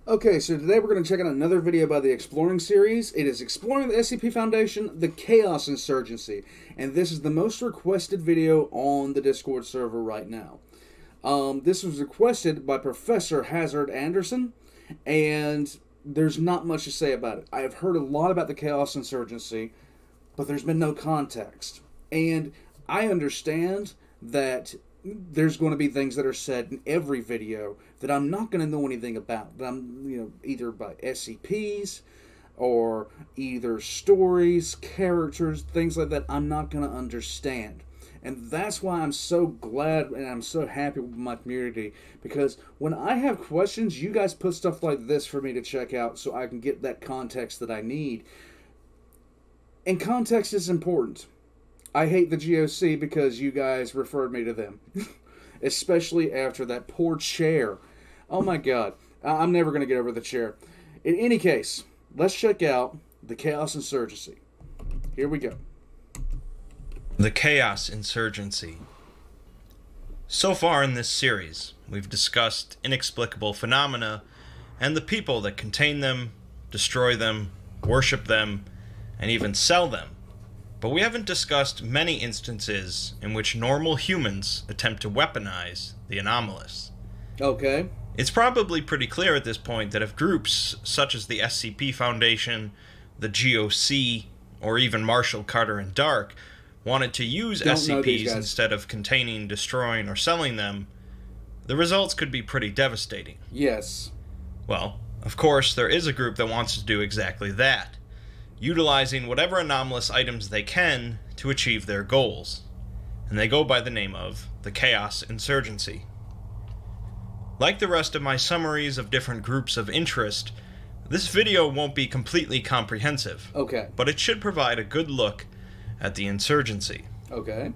Okay, so today we're going to check out another video by the Exploring series. It is Exploring the SCP Foundation, the Chaos Insurgency. And this is the most requested video on the Discord server right now. This was requested by Professor Hazard Anderson, and there's not much to say about it. I have heard a lot about the Chaos Insurgency, but there's been no context. And I understand that there's going to be things that are said in every video that I'm not going to know anything about. That I'm, either by SCPs or either stories, characters, things like that I'm not going to understand. And that's why I'm so glad and I'm so happy with my community, because when I have questions, you guys put stuff like this for me to check out so I can get that context that I need. And context is important. I hate the GOC because you guys referred me to them. Especially after that poor chair. Oh my god. I'm never going to get over the chair. In any case, let's check out the Chaos Insurgency. Here we go. The Chaos Insurgency. So far in this series, we've discussed inexplicable phenomena and the people that contain them, destroy them, worship them, and even sell them. But we haven't discussed many instances in which normal humans attempt to weaponize the anomalous. Okay. It's probably pretty clear at this point that if groups such as the SCP Foundation, the GOC, or even Marshall, Carter, and Dark wanted to use SCPs instead of containing, destroying, or selling them, the results could be pretty devastating. Yes. Well, of course, there is a group that wants to do exactly that, utilizing whatever anomalous items they can to achieve their goals, and they go by the name of the Chaos Insurgency. Like the rest of my summaries of different groups of interest, this video won't be completely comprehensive. Okay. But it should provide a good look at the insurgency. Okay.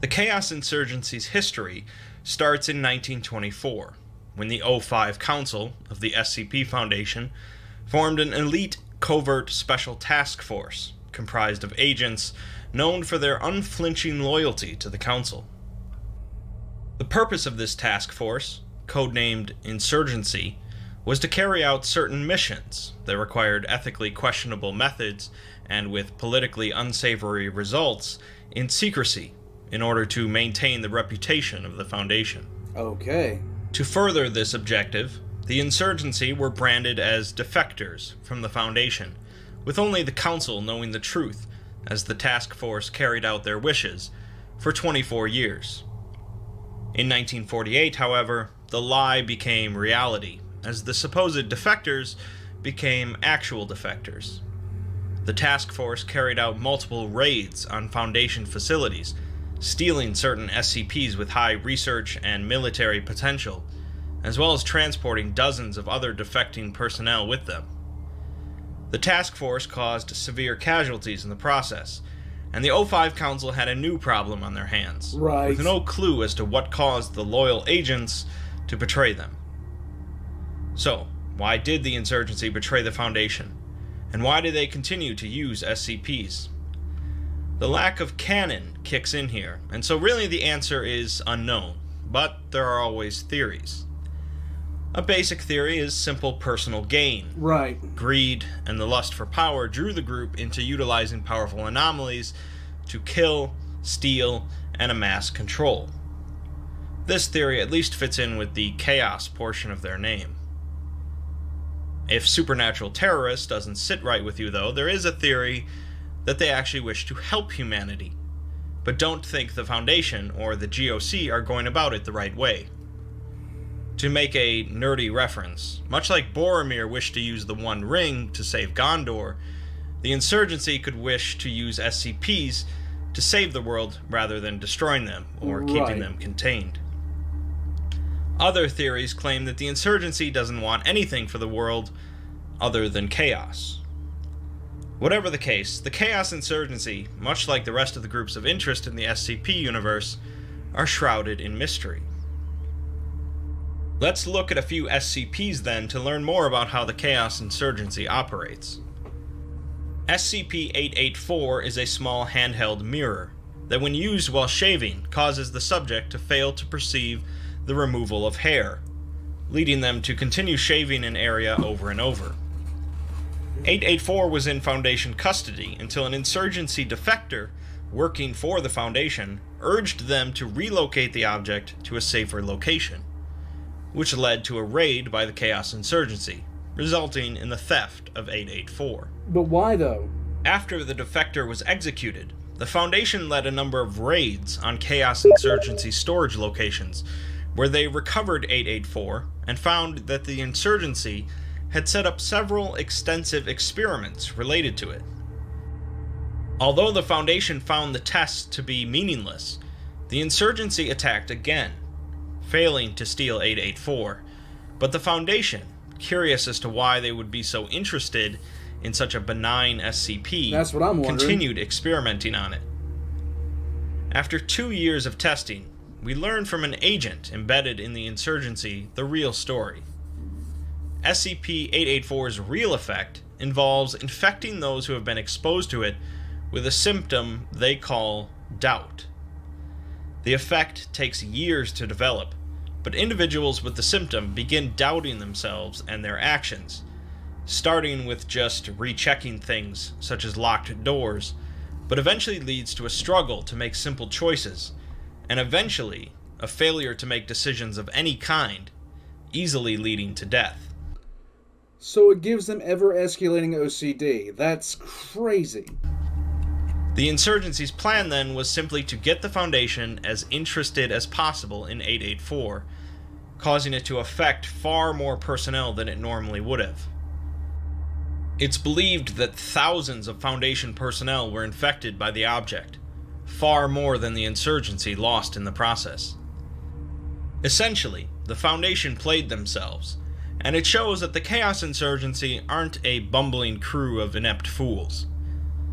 The Chaos Insurgency's history starts in 1924, when the O5 Council of the SCP Foundation formed an elite covert special task force comprised of agents known for their unflinching loyalty to the Council. The purpose of this task force, codenamed Insurgency, was to carry out certain missions that required ethically questionable methods and with politically unsavory results in secrecy in order to maintain the reputation of the Foundation. Okay. To further this objective, the Insurgency were branded as defectors from the Foundation, with only the Council knowing the truth as the task force carried out their wishes for 24 years. In 1948, however, the lie became reality, as the supposed defectors became actual defectors. The task force carried out multiple raids on Foundation facilities, stealing certain SCPs with high research and military potential, as well as transporting dozens of other defecting personnel with them. The task force caused severe casualties in the process, and the O5 Council had a new problem on their hands, with no clue as to what caused the loyal agents to betray them. So, why did the Insurgency betray the Foundation? And why do they continue to use SCPs? The lack of canon kicks in here, and so really the answer is unknown, but there are always theories. A basic theory is simple personal gain. Right. Greed and the lust for power drew the group into utilizing powerful anomalies to kill, steal, and amass control. This theory at least fits in with the chaos portion of their name. If supernatural terrorist doesn't sit right with you, though, there is a theory that they actually wish to help humanity, but don't think the Foundation or the GOC are going about it the right way. To make a nerdy reference, much like Boromir wished to use the One Ring to save Gondor, the Insurgency could wish to use SCPs to save the world rather than destroying them or keeping them contained. Other theories claim that the Insurgency doesn't want anything for the world other than chaos. Whatever the case, the Chaos Insurgency, much like the rest of the groups of interest in the SCP universe, are shrouded in mystery. Let's look at a few SCPs then to learn more about how the Chaos Insurgency operates. SCP-884 is a small handheld mirror that when used while shaving causes the subject to fail to perceive the removal of hair, leading them to continue shaving an area over and over. 884 was in Foundation custody until an Insurgency defector working for the Foundation urged them to relocate the object to a safer location, which led to a raid by the Chaos Insurgency, resulting in the theft of 884. But why, though? After the defector was executed, the Foundation led a number of raids on Chaos Insurgency storage locations, where they recovered 884 and found that the Insurgency had set up several extensive experiments related to it. Although the Foundation found the tests to be meaningless, the Insurgency attacked again, failing to steal 884, but the Foundation, curious as to why they would be so interested in such a benign SCP, That's what I'm wondering. continued experimenting on it. After 2 years of testing, we learned from an agent embedded in the Insurgency the real story. SCP-884's real effect involves infecting those who have been exposed to it with a symptom they call doubt. The effect takes years to develop, but individuals with the symptom begin doubting themselves and their actions, starting with just rechecking things, such as locked doors, but eventually leads to a struggle to make simple choices, and eventually a failure to make decisions of any kind, easily leading to death. So it gives them ever-escalating OCD. That's crazy. The Insurgency's plan then was simply to get the Foundation as interested as possible in 884, causing it to affect far more personnel than it normally would have. It's believed that thousands of Foundation personnel were infected by the object, far more than the Insurgency lost in the process. Essentially, the Foundation played themselves, and it shows that the Chaos Insurgency aren't a bumbling crew of inept fools.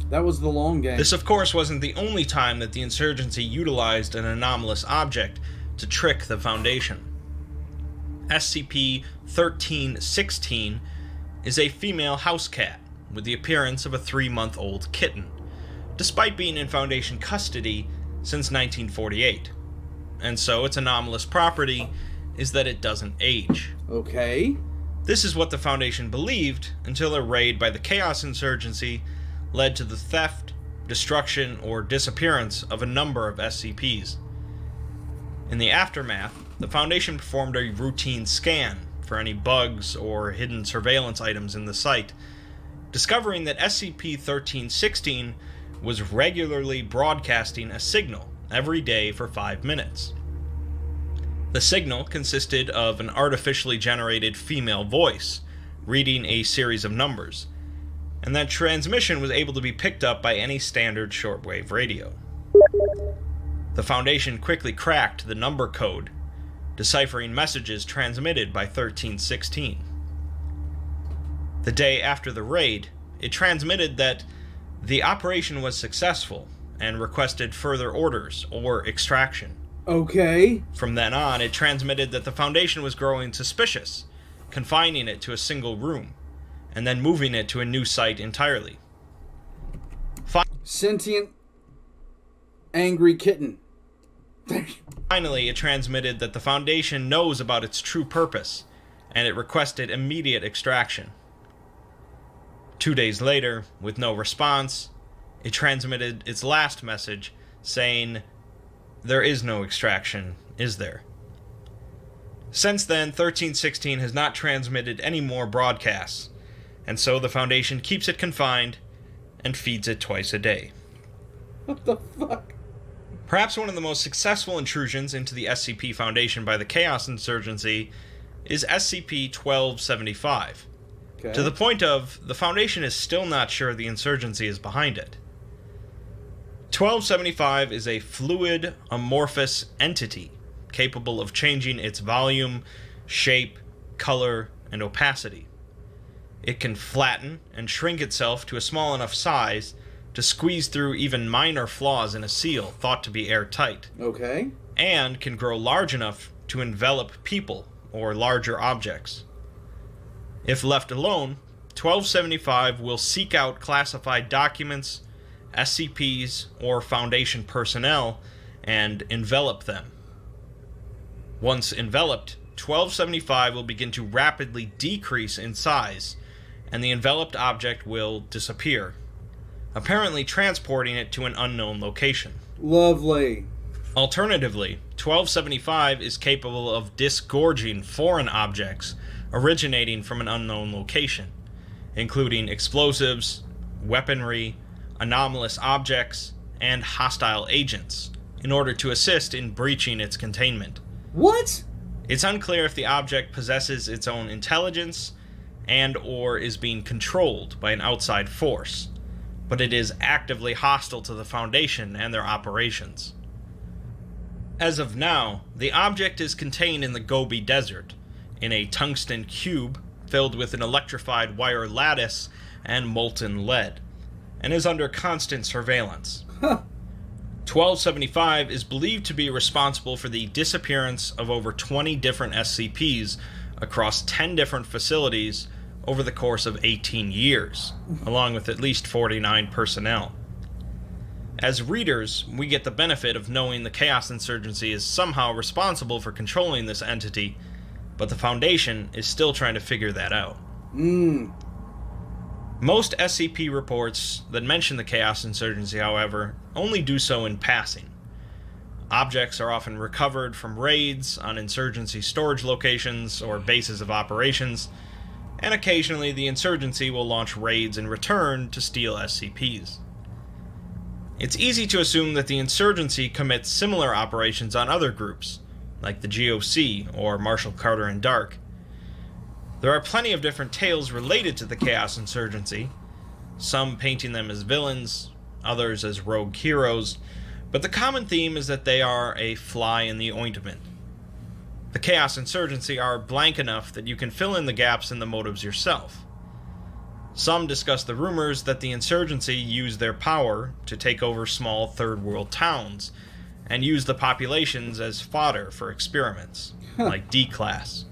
That was the long game. This, of course, wasn't the only time that the Insurgency utilized an anomalous object to trick the Foundation. SCP-1316 is a female house cat with the appearance of a 3-month-old kitten, despite being in Foundation custody since 1948. And so its anomalous property is that it doesn't age. Okay. This is what the Foundation believed until a raid by the Chaos Insurgency led to the theft, destruction, or disappearance of a number of SCPs. In the aftermath, the Foundation performed a routine scan for any bugs or hidden surveillance items in the site, discovering that SCP-1316 was regularly broadcasting a signal every day for 5 minutes. The signal consisted of an artificially generated female voice reading a series of numbers, and that transmission was able to be picked up by any standard shortwave radio. The Foundation quickly cracked the number code, deciphering messages transmitted by 1316. The day after the raid, it transmitted that the operation was successful and requested further orders or extraction. Okay. From then on, it transmitted that the Foundation was growing suspicious, confining it to a single room, and then moving it to a new site entirely. Sentient, angry kitten. Finally, it transmitted that the Foundation knows about its true purpose, and it requested immediate extraction. 2 days later, with no response, it transmitted its last message, saying, "There is no extraction, is there?" Since then, 1316 has not transmitted any more broadcasts, and so the Foundation keeps it confined and feeds it twice a day. What the fuck? Perhaps one of the most successful intrusions into the SCP Foundation by the Chaos Insurgency is SCP-1275, Okay. to the point of the Foundation is still not sure the Insurgency is behind it. 1275 is a fluid, amorphous entity capable of changing its volume, shape, color, and opacity. It can flatten and shrink itself to a small enough size to squeeze through even minor flaws in a seal thought to be airtight, Okay. and can grow large enough to envelop people or larger objects. If left alone, 1275 will seek out classified documents, SCPs, or Foundation personnel and envelop them. Once enveloped, 1275 will begin to rapidly decrease in size, and the enveloped object will disappear, apparently transporting it to an unknown location. Lovely. Alternatively, 1275 is capable of disgorging foreign objects originating from an unknown location, including explosives, weaponry, anomalous objects, and hostile agents, in order to assist in breaching its containment. What? It's unclear if the object possesses its own intelligence and/or is being controlled by an outside force, but it is actively hostile to the Foundation and their operations. As of now, the object is contained in the Gobi Desert, in a tungsten cube filled with an electrified wire lattice and molten lead, and is under constant surveillance. 1275 is believed to be responsible for the disappearance of over 20 different SCPs across 10 different facilities over the course of 18 years, along with at least 49 personnel. As readers, we get the benefit of knowing the Chaos Insurgency is somehow responsible for controlling this entity, but the Foundation is still trying to figure that out. Most SCP reports that mention the Chaos Insurgency, however, only do so in passing. Objects are often recovered from raids on Insurgency storage locations or bases of operations, and occasionally the Insurgency will launch raids in return to steal SCPs. It's easy to assume that the Insurgency commits similar operations on other groups, like the GOC or Marshall Carter and Dark. There are plenty of different tales related to the Chaos Insurgency, some painting them as villains, others as rogue heroes, but the common theme is that they are a fly in the ointment. The Chaos Insurgency are blank enough that you can fill in the gaps in the motives yourself. Some discuss the rumors that the Insurgency use their power to take over small third-world towns and use the populations as fodder for experiments, like D-Class.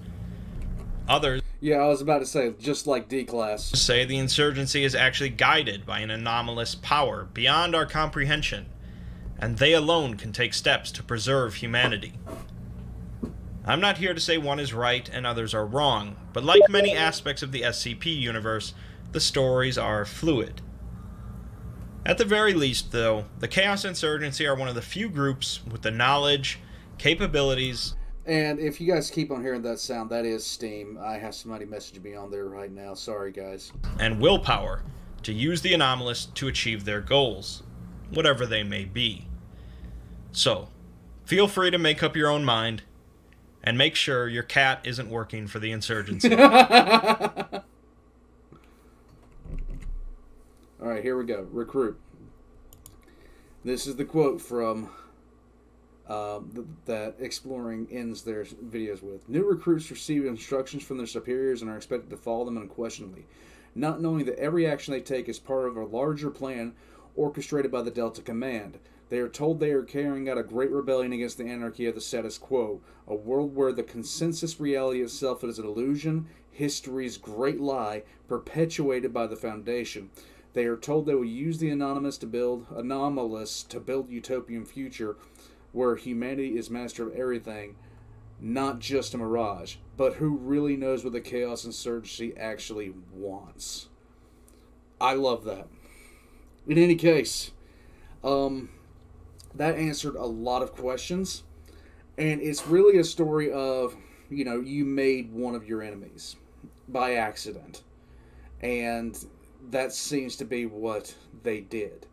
Others Yeah, I was about to say, just like D-Class. say the Insurgency is actually guided by an anomalous power beyond our comprehension, and they alone can take steps to preserve humanity. I'm not here to say one is right and others are wrong, but like many aspects of the SCP universe, the stories are fluid. At the very least, though, the Chaos Insurgency are one of the few groups with the knowledge, capabilities... And if you guys keep on hearing that sound, that is Steam. I have somebody messaging me on there right now. Sorry, guys. ...and willpower to use the anomalous to achieve their goals, whatever they may be. So, feel free to make up your own mind, and make sure your cat isn't working for the Insurgency. Alright, here we go. Recruit. This is the quote from that Exploring ends their videos with. New recruits receive instructions from their superiors and are expected to follow them unquestionably, not knowing that every action they take is part of a larger plan orchestrated by the Delta Command. They are told they are carrying out a great rebellion against the anarchy of the status quo, a world where the consensus reality itself is an illusion, history's great lie, perpetuated by the Foundation. They are told they will use the anomalous to build utopian future where humanity is master of everything, not just a mirage. But who really knows what the Chaos Insurgency actually wants? I love that. In any case, that answered a lot of questions, and it's really a story of, you know, you made one of your enemies by accident, and that seems to be what they did.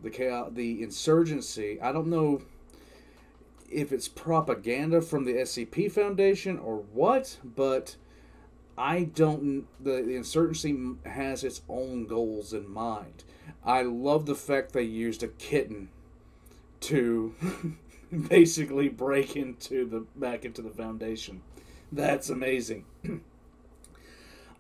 The Insurgency, I don't know if it's propaganda from the SCP Foundation or what, but the Insurgency has its own goals in mind. I love the fact they used a kitten to basically break back into the Foundation. That's amazing.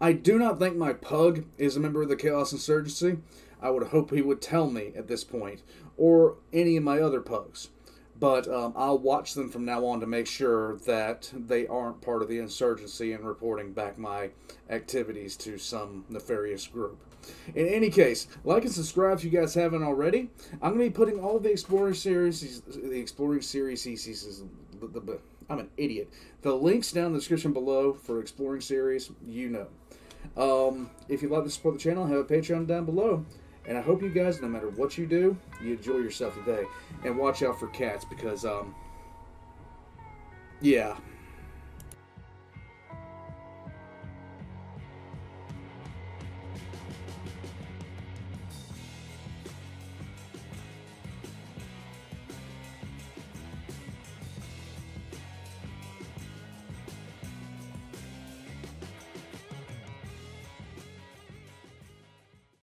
I do not think my pug is a member of the Chaos Insurgency. I would hope he would tell me at this point, or any of my other pugs. But I'll watch them from now on to make sure that they aren't part of the Insurgency and reporting back my activities to some nefarious group. In any case, like and subscribe if you guys haven't already. I'm going to be putting all the Exploring series, I'm an idiot. The link's down in the description below for Exploring series, you know. If you'd like to support the channel, I have a Patreon down below. And I hope you guys, no matter what you do, you enjoy yourself today. And watch out for cats because, yeah.